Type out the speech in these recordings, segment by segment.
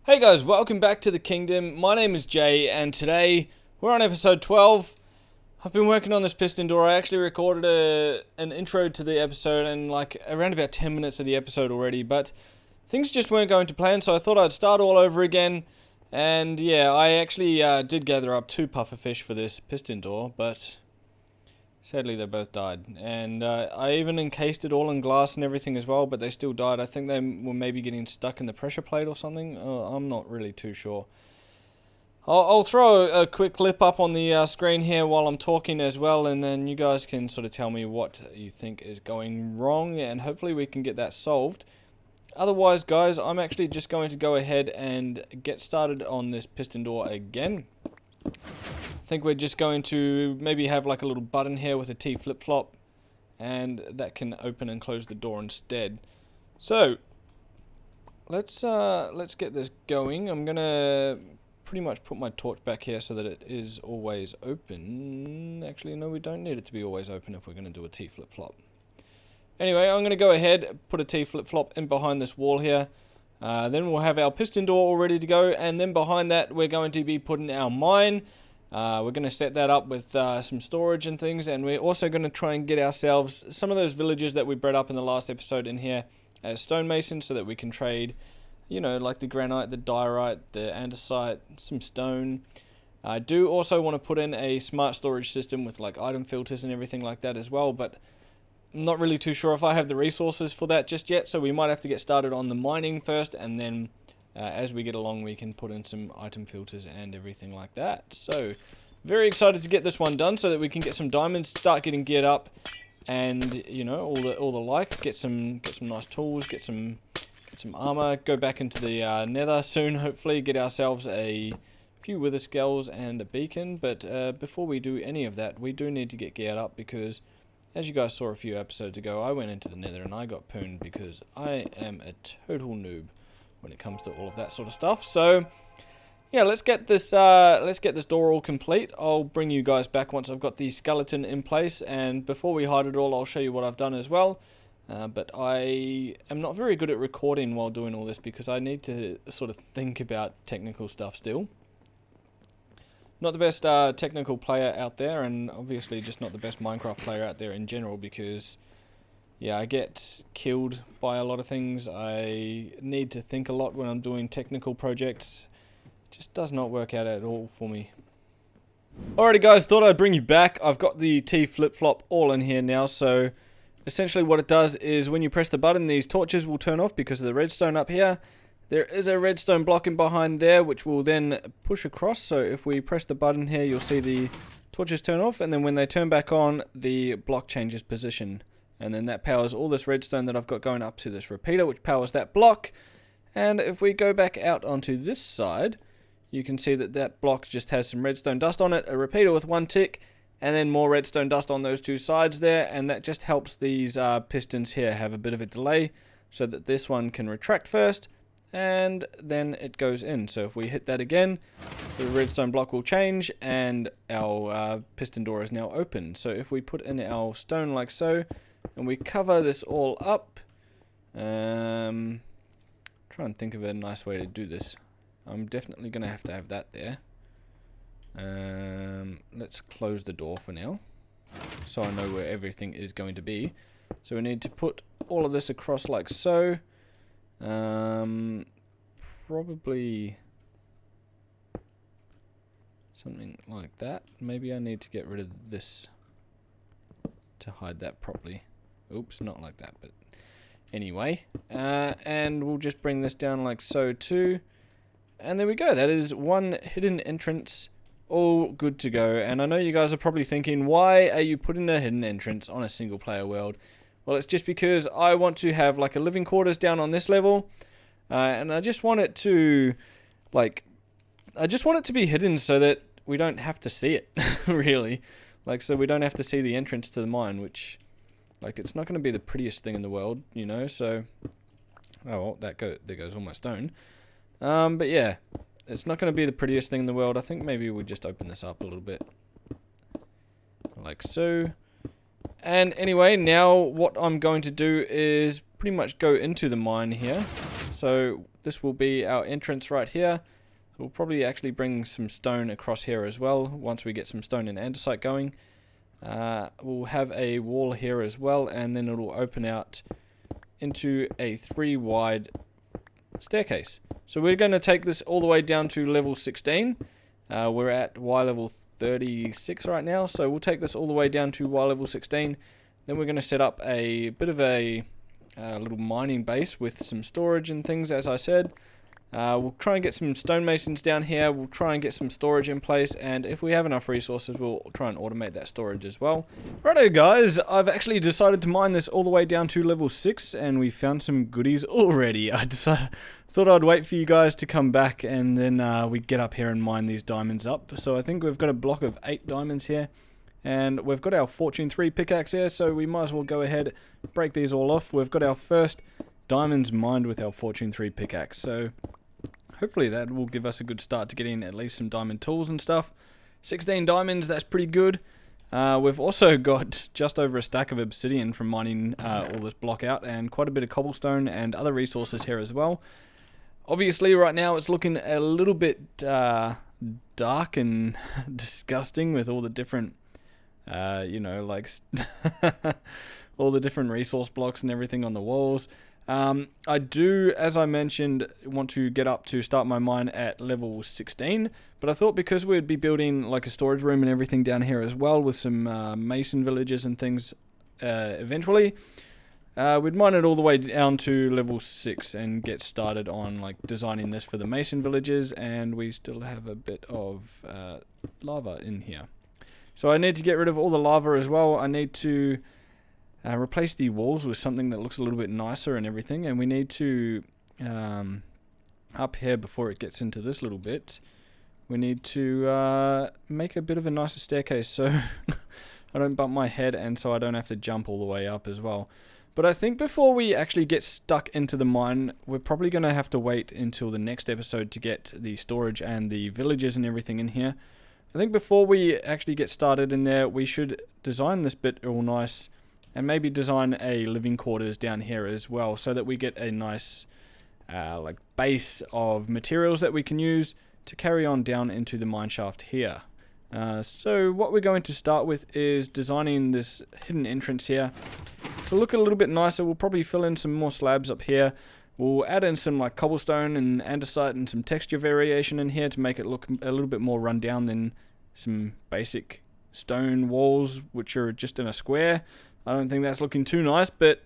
Hey guys, welcome back to the kingdom. My name is Jay and today we're on episode 12. I've been working on this piston door. I actually recorded an intro to the episode and like around about 10 minutes of the episode already, but things just weren't going to plan, so I thought I'd start all over again. And yeah, I actually did gather up 2 pufferfish for this piston door, but sadly they both died. And I even encased it all in glass and everything as well, but they still died. I think they were maybe getting stuck in the pressure plate or something. I'm not really too sure. I'll throw a quick clip up on the screen here while I'm talking as well, and then you guys can sort of tell me what you think is going wrong, and hopefully we can get that solved. Otherwise, guys, I'm actually just going to go ahead and get started on this piston door again. I think we're just going to maybe have like a little button here with a T flip-flop, and that can open and close the door instead. So let's get this going. I'm gonna pretty much put my torch back here so that it is always open. Actually, no, we don't need it to be always open if we're gonna do a T flip-flop. Anyway, I'm gonna go ahead, put a T flip-flop in behind this wall here. Then we'll have our piston door all ready to go, and then behind that we're going to be putting our mine. We're going to set that up with some storage and things, and we're also going to try and get ourselves some of those villagers that we bred up in the last episode in here as stonemasons so that we can trade, you know, like the granite, the diorite, the andesite, some stone. I do also want to put in a smart storage system with like item filters and everything like that as well, but I'm not really too sure if I have the resources for that just yet, so we might have to get started on the mining first, and then as we get along we can put in some item filters and everything like that. So very excited to get this one done so that we can get some diamonds, start getting geared up, and you know, all the like, get some nice tools, get some armor, go back into the nether soon, hopefully get ourselves a few wither skulls and a beacon. But before we do any of that, we do need to get geared up, because as you guys saw a few episodes ago, I went into the nether and I got pooned because I am a total noob when it comes to all of that sort of stuff. So yeah, let's get this door all complete. I'll bring you guys back once I've got the skeleton in place, and before we hide it all, I'll show you what I've done as well. But I am not very good at recording while doing all this because I need to sort of think about technical stuff still. Not the best technical player out there, and obviously just not the best Minecraft player out there in general, because yeah, I get killed by a lot of things. I need to think a lot when I'm doing technical projects. It just does not work out at all for me. Alrighty guys, thought I'd bring you back. I've got the T flip-flop all in here now, so essentially what it does is when you press the button, these torches will turn off because of the redstone up here. There is a redstone block in behind there which will then push across, so if we press the button here you'll see the torches turn off, and then when they turn back on the block changes position, and then that powers all this redstone that I've got going up to this repeater which powers that block. And if we go back out onto this side, you can see that that block just has some redstone dust on it, a repeater with 1 tick, and then more redstone dust on those 2 sides there, and that just helps these pistons here have a bit of a delay so that this one can retract first and then it goes in. So if we hit that again, the redstone block will change and our piston door is now open. So if we put in our stone like so and we cover this all up, try and think of a nice way to do this. I'm definitely going to have that there. Let's close the door for now so I know where everything is going to be. So we need to put all of this across like so. Probably something like that. Maybe I need to get rid of this to hide that properly. Oops, not like that, but anyway. And we'll just bring this down like so too. And there we go. That is one hidden entrance all good to go. And I know you guys are probably thinking, why are you putting a hidden entrance on a single player world? Well, it's just because I want to have like a living quarters down on this level, and I just want it to, be hidden so that we don't have to see it, really. Like, so we don't have to see the entrance to the mine, which, like, it's not going to be the prettiest thing in the world, you know, so, oh, well, there goes all my stone. But yeah, it's not going to be the prettiest thing in the world. I think maybe we just open this up a little bit, like so. And anyway, now what I'm going to do is pretty much go into the mine here. So this will be our entrance right here. So we'll probably actually bring some stone across here as well once we get some stone and andesite going. We'll have a wall here as well, and then it'll open out into a 3 wide staircase. So we're going to take this all the way down to level 16. We're at Y level 36 right now, so we'll take this all the way down to Y level 16. Then we're going to set up a bit of a little mining base with some storage and things, as I said. We'll try and get some stonemasons down here. We'll try and get some storage in place, and if we have enough resources, we'll try and automate that storage as well. Righto guys, I've actually decided to mine this all the way down to level 6, and we found some goodies already. I thought I'd wait for you guys to come back, and then we'd get up here and mine these diamonds up. So I think we've got a block of 8 diamonds here, and we've got our Fortune 3 pickaxe here, so we might as well go ahead, break these all off. We've got our first diamonds mined with our Fortune 3 pickaxe, so hopefully that will give us a good start to getting at least some diamond tools and stuff. 16 diamonds, that's pretty good. We've also got just over a stack of obsidian from mining all this block out, and quite a bit of cobblestone and other resources here as well. Obviously right now it's looking a little bit dark and disgusting with all the different, you know, like all the different resource blocks and everything on the walls. I do, as I mentioned, want to get up to start my mine at level 16, but I thought because we'd be building like a storage room and everything down here as well with some mason villages and things eventually, we'd mine it all the way down to level 6 and get started on like designing this for the mason villages, and we still have a bit of lava in here. So I need to get rid of all the lava as well. I need to replace the walls with something that looks a little bit nicer and everything, and we need to up here before it gets into this little bit, we need to make a bit of a nicer staircase so I don't bump my head and so I don't have to jump all the way up as well. But I think before we actually get stuck into the mine, we're probably going to have to wait until the next episode to get the storage and the villages and everything in here. I think before we actually get started in there, we should design this bit all nice, and maybe design a living quarters down here as well, so that we get a nice like base of materials that we can use to carry on down into the mine shaft here. So what we're going to start with is designing this hidden entrance here to look a little bit nicer. We'll probably fill in some more slabs up here. We'll add in some like cobblestone and andesite and some texture variation in here to make it look a little bit more run down than some basic stone walls which are just in a square. I don't think that's looking too nice, but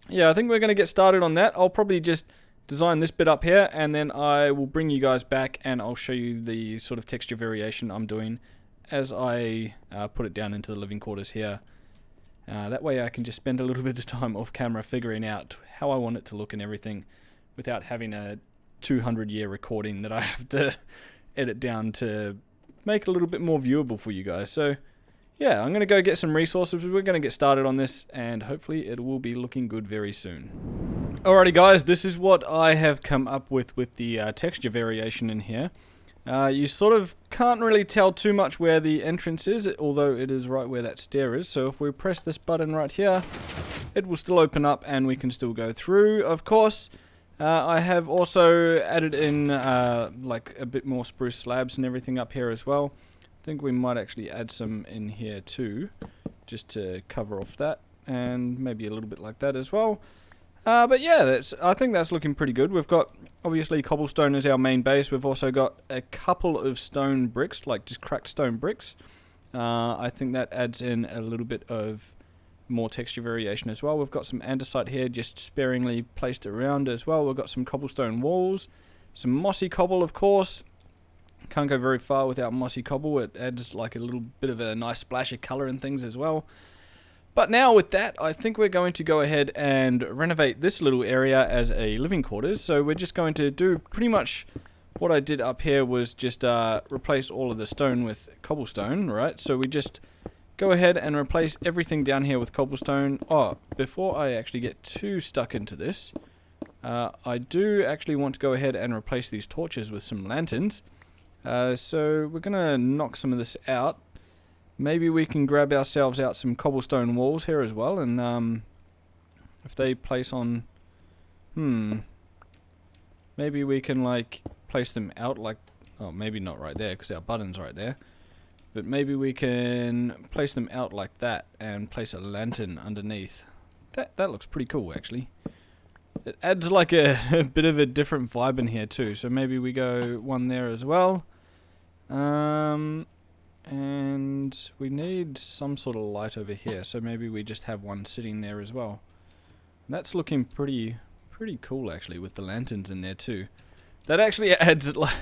yeah, I think we're going to get started on that. I'll probably just design this bit up here, and then I will bring you guys back and I'll show you the sort of texture variation I'm doing as I put it down into the living quarters here. That way I can just spend a little bit of time off camera figuring out how I want it to look and everything without having a 200-year recording that I have to edit down to make a little bit more viewable for you guys. So yeah, I'm going to go get some resources. We're going to get started on this, and hopefully it will be looking good very soon. Alrighty guys, this is what I have come up with the texture variation in here. You sort of can't really tell too much where the entrance is, although it is right where that stair is. So if we press this button right here, it will still open up and we can still go through, of course. I have also added in like a bit more spruce slabs and everything up here as well. I think we might actually add some in here too, just to cover off that, and maybe a little bit like that as well. But yeah, I think that's looking pretty good. We've got, obviously, cobblestone as our main base. We've also got a couple of stone bricks, like just cracked stone bricks. I think that adds in a little bit of more texture variation as well. We've got some andesite here, just sparingly placed around as well. We've got some cobblestone walls, some mossy cobble, of course. Can't go very far without mossy cobble. It adds like a little bit of a nice splash of colour and things as well. But now with that, I think we're going to go ahead and renovate this little area as a living quarters. So we're just going to do pretty much what I did up here was just replace all of the stone with cobblestone, right? So we just go ahead and replace everything down here with cobblestone. Oh, before I actually get too stuck into this, I do actually want to go ahead and replace these torches with some lanterns. So we're going to knock some of this out. Maybe we can grab ourselves out some cobblestone walls here as well, and if they place on... maybe we can like place them out like, oh, maybe not right there because our button's right there. But maybe we can place them out like that and place a lantern underneath. That looks pretty cool actually. It adds like a bit of a different vibe in here too. So maybe we go one there as well. And we need some sort of light over here. So maybe we just have one sitting there as well. That's looking pretty cool actually with the lanterns in there too. That actually adds, like,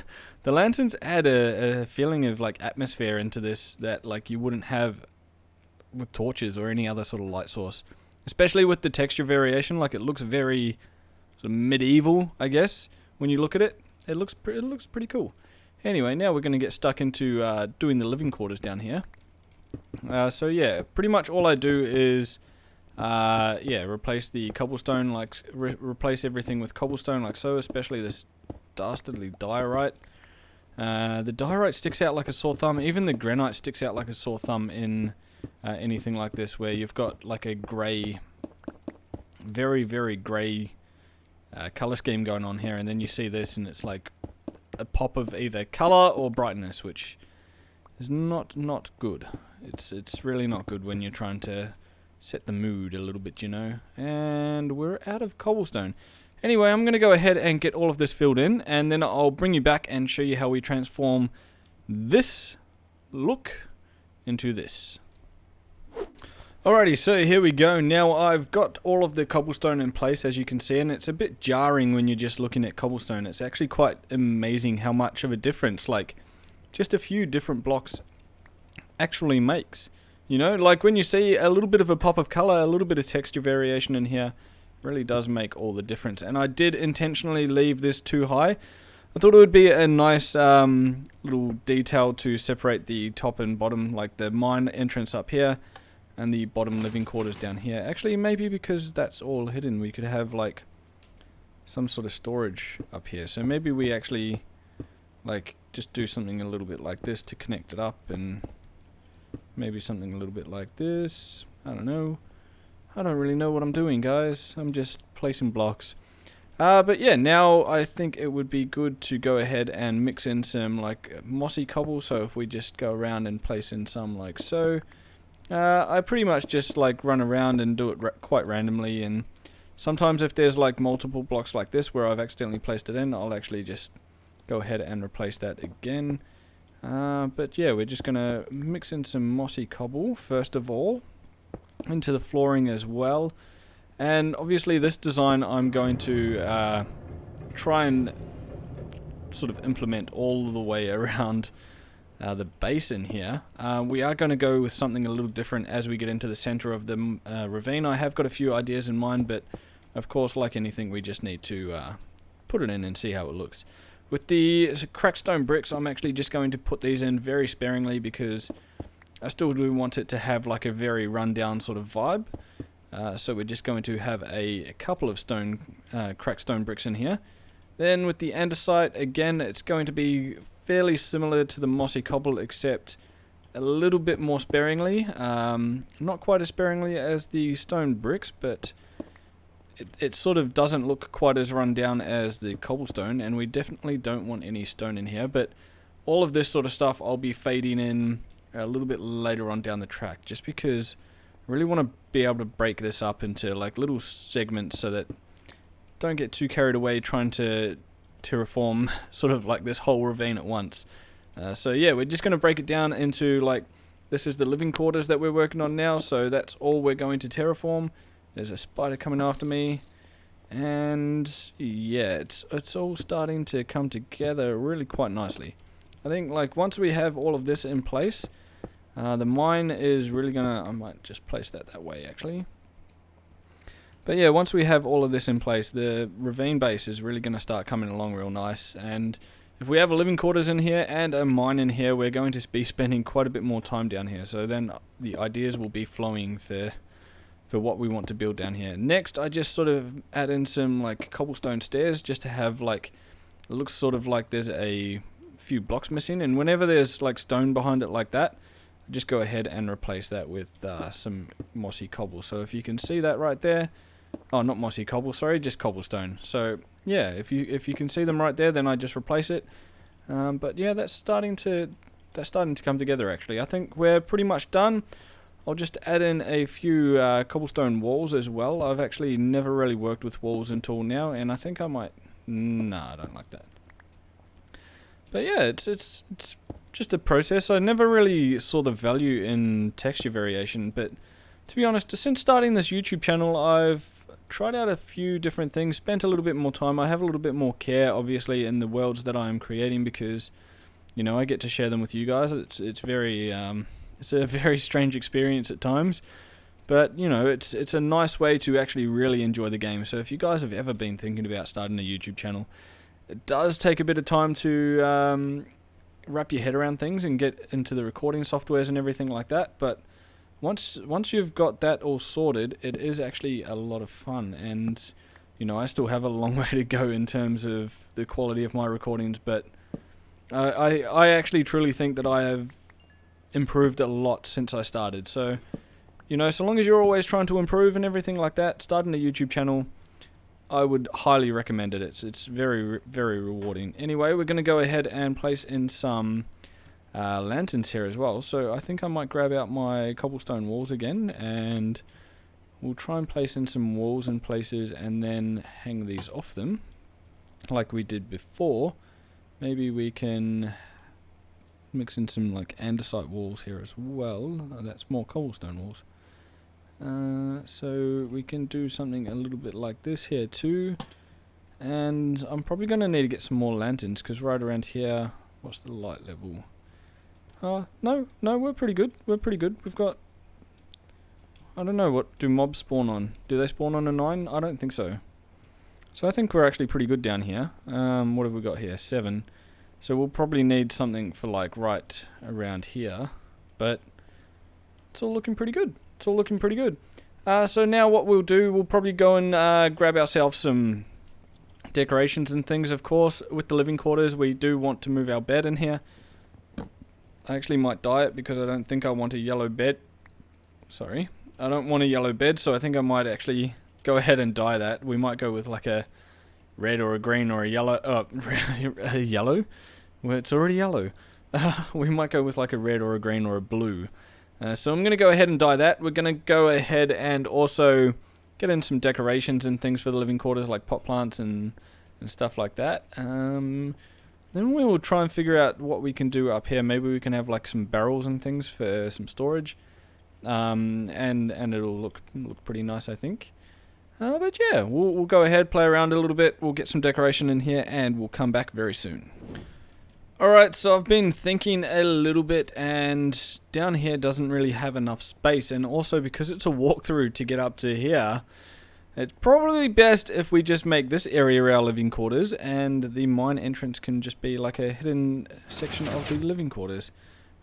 the lanterns add a feeling of like atmosphere into this that like you wouldn't have with torches or any other sort of light source. Especially with the texture variation, like it looks very sort of medieval, I guess. When you look at it, it looks pretty cool. Anyway, now we're going to get stuck into doing the living quarters down here. So yeah, pretty much all I do is yeah, replace the cobblestone, like replace everything with cobblestone like so, especially this dastardly diorite. The diorite sticks out like a sore thumb. Even the granite sticks out like a sore thumb in anything like this, where you've got like a grey, very grey color scheme going on here, and then you see this and it's like a pop of either color or brightness, which is not good. It's really not good when you're trying to set the mood a little bit, you know. And we're out of cobblestone. Anyway, I'm going to go ahead and get all of this filled in, and then I'll bring you back and show you how we transform this look into this. Alrighty, so here we go. Now I've got all of the cobblestone in place, as you can see, and it's a bit jarring when you're just looking at cobblestone. It's actually quite amazing how much of a difference, like, just a few different blocks actually makes. You know, like when you see a little bit of a pop of color, a little bit of texture variation in here, really does make all the difference. And I did intentionally leave this too high. I thought it would be a nice little detail to separate the top and bottom, like the mine entrance up here and the bottom living quarters down here. Actually, maybe because that's all hidden, we could have like some sort of storage up here. So maybe we actually like just do something a little bit like this to connect it up, and maybe something a little bit like this. I don't know. I don't really know what I'm doing, guys. I'm just placing blocks. But yeah, now I think it would be good to go ahead and mix in some like mossy cobble. So if we just go around and place in some like so. I pretty much just like run around and do it quite randomly, and sometimes if there's like multiple blocks like this where I've accidentally placed it in, I'll actually just go ahead and replace that again. But yeah, we're just gonna mix in some mossy cobble first of all into the flooring as well. And obviously this design I'm going to try and sort of implement all the way around the basin here. We are going to go with something a little different as we get into the center of the ravine. I have got a few ideas in mind, but of course, like anything, we just need to put it in and see how it looks. With the cracked stone bricks, I'm actually just going to put these in very sparingly because I still do want it to have like a very rundown sort of vibe. So we're just going to have a couple of cracked stone bricks in here. Then with the andesite, again, it's going to be fairly similar to the mossy cobble, except a little bit more sparingly. Not quite as sparingly as the stone bricks, but it sort of doesn't look quite as run down as the cobblestone, and we definitely don't want any stone in here. But all of this sort of stuff I'll be fading in a little bit later on down the track, just because I really want to be able to break this up into like little segments so that don't get too carried away trying to terraform sort of like this whole ravine at once. So yeah, we're just going to break it down into like, this is the living quarters that we're working on now, so that's all we're going to terraform. There's a spider coming after me, and yeah, it's all starting to come together really quite nicely. I think like once we have all of this in place, the mine is really gonna, I might just place that way actually. But yeah, once we have all of this in place, the ravine base is really going to start coming along real nice. And if we have a living quarters in here and a mine in here, we're going to be spending quite a bit more time down here. So then the ideas will be flowing for what we want to build down here. Next, I just sort of add in some like cobblestone stairs just to have like, it looks sort of like there's a few blocks missing. And whenever there's like stone behind it like that, just go ahead and replace that with some mossy cobble. So if you can see that right there, Oh, not mossy cobble, sorry, just cobblestone. So yeah, if you can see them right there, then I just replace it. But yeah, that's starting to come together actually. I think we're pretty much done. I'll just add in a few cobblestone walls as well. I've actually never really worked with walls until now, and I think I might. Nah, I don't like that. But yeah, it's just a process. I never really saw the value in texture variation, but to be honest, since starting this YouTube channel, I've tried out a few different things, spent a little bit more time. I have a little bit more care, obviously, in the worlds that I am creating because, you know, I get to share them with you guys. It's very it's a very strange experience at times, but you know, it's a nice way to actually really enjoy the game. So if you guys have ever been thinking about starting a YouTube channel, it does take a bit of time to wrap your head around things and get into the recording softwares and everything like that, but once you've got that all sorted, it is actually a lot of fun. And you know, I still have a long way to go in terms of the quality of my recordings, but I actually truly think that I have improved a lot since I started. So, you know, so long as you're always trying to improve and everything like that, starting a YouTube channel, I would highly recommend it. It's very, very rewarding. Anyway, we're going to go ahead and place in some lanterns here as well. So I think I might grab out my cobblestone walls again, and we'll try and place in some walls in places and then hang these off them like we did before. Maybe we can mix in some like andesite walls here as well. That's more cobblestone walls. So we can do something a little bit like this here too. And I'm probably going to need to get some more lanterns, because right around here, what's the light level? No, we're pretty good. We're pretty good. We've got, I don't know, what do mobs spawn on? Do they spawn on a 9? I don't think so. So I think we're actually pretty good down here. What have we got here? 7. So we'll probably need something for like right around here, but it's all looking pretty good. It's all looking pretty good. So now what we'll do, we'll probably go and grab ourselves some decorations and things. Of course, with the living quarters, we do want to move our bed in here. I actually might dye it because I don't think I want a yellow bed. Sorry, I don't want a yellow bed, so I think I might actually go ahead and dye that. We might go with like a red or a green or a yellow. A yellow? Well, it's already yellow. We might go with like a red or a green or a blue. So I'm going to go ahead and dye that. We're going to go ahead and also get in some decorations and things for the living quarters, like pot plants and stuff like that. Then we will try and figure out what we can do up here. Maybe we can have like some barrels and things for some storage. And it'll look pretty nice, I think. But yeah, we'll go ahead, play around a little bit. We'll get some decoration in here, and we'll come back very soon. Alright, so I've been thinking a little bit, and down here doesn't really have enough space, and also because it's a walkthrough to get up to here, it's probably best if we just make this area our living quarters, and the mine entrance can just be like a hidden section of the living quarters.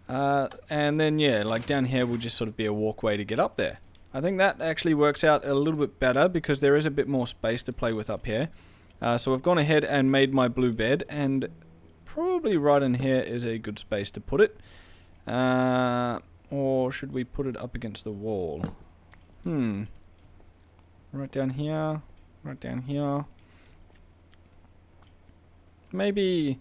And then yeah, like down here will just sort of be a walkway to get up there. I think that actually works out a little bit better because there is a bit more space to play with up here. So I've gone ahead and made my blue bed, and probably right in here is a good space to put it. Or should we put it up against the wall? Right down here. Right down here. Maybe...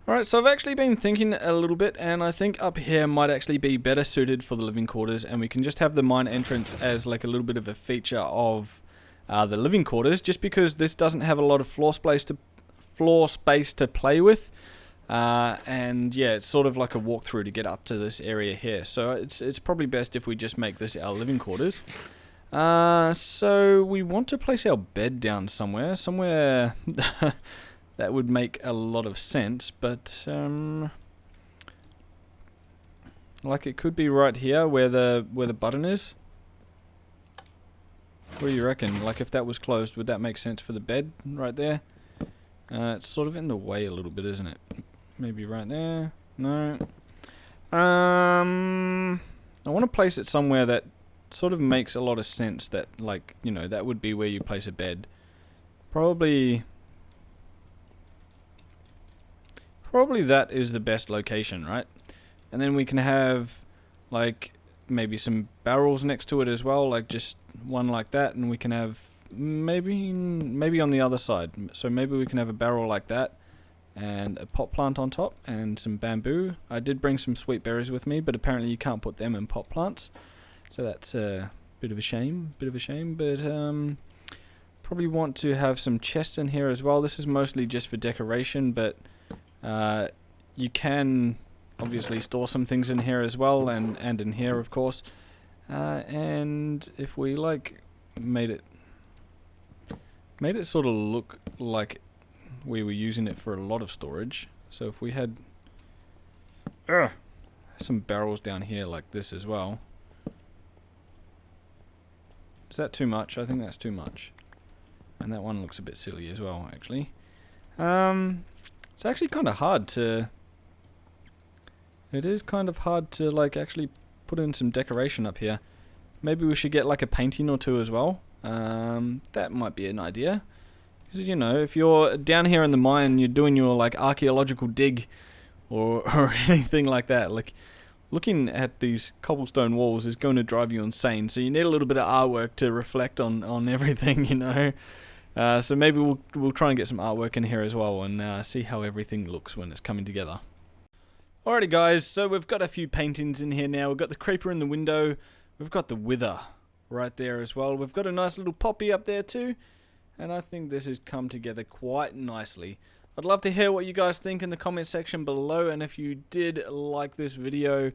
Alright, so I've actually been thinking a little bit, and I think up here might actually be better suited for the living quarters, and we can just have the mine entrance as like a little bit of a feature of the living quarters, just because this doesn't have a lot of floor space to play with. And yeah, it's sort of like a walkthrough to get up to this area here. So it's probably best if we just make this our living quarters. So we want to place our bed down somewhere that would make a lot of sense, but like it could be right here where the button is. What do you reckon? Like if that was closed, would that make sense for the bed right there? It's sort of in the way a little bit, isn't it? Maybe right there. No. I want to place it somewhere that sort of makes a lot of sense, that like, you know, that would be where you place a bed. Probably probably that is the best location, right? And then we can have like maybe some barrels next to it as well, like just one like that, and we can have maybe on the other side. So maybe we can have a barrel like that and a pot plant on top and some bamboo. I did bring some sweet berries with me, but apparently you can't put them in pot plants, so that's a bit of a shame, but probably want to have some chests in here as well. This is mostly just for decoration, but you can obviously store some things in here as well, and in here of course. And if we like made it sort of look like we were using it for a lot of storage. So if we had some barrels down here like this as well. Is that too much? I think that's too much. And that one looks a bit silly as well, actually. It's actually kind of hard to... It is kind of hard to like actually put in some decoration up here. Maybe we should get like a painting or two as well. That might be an idea. Because, you know, if you're down here in the mine, you're doing your like archaeological dig or anything like that, like looking at these cobblestone walls is going to drive you insane. So you need a little bit of artwork to reflect on everything, you know. So maybe we'll try and get some artwork in here as well, and see how everything looks when it's coming together. Alrighty guys, so we've got a few paintings in here now. We've got the creeper in the window. We've got the wither right there as well. We've got a nice little poppy up there too. And I think this has come together quite nicely. I'd love to hear what you guys think in the comment section below. And if you did like this video,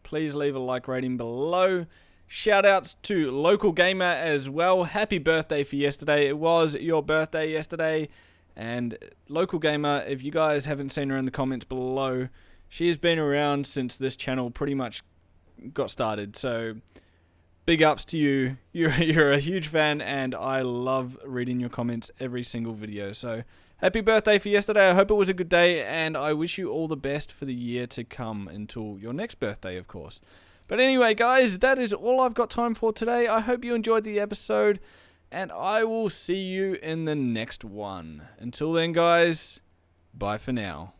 please leave a like rating below. Shout outs to Local Gamer as well. Happy birthday for yesterday. It was your birthday yesterday. And Local Gamer, if you guys haven't seen her in the comments below, she has been around since this channel pretty much got started. So big ups to you. You're a huge fan, and I love reading your comments every single video. So happy birthday for yesterday. I hope it was a good day, and I wish you all the best for the year to come until your next birthday, of course. But anyway, guys, that is all I've got time for today. I hope you enjoyed the episode, and I will see you in the next one. Until then, guys, bye for now.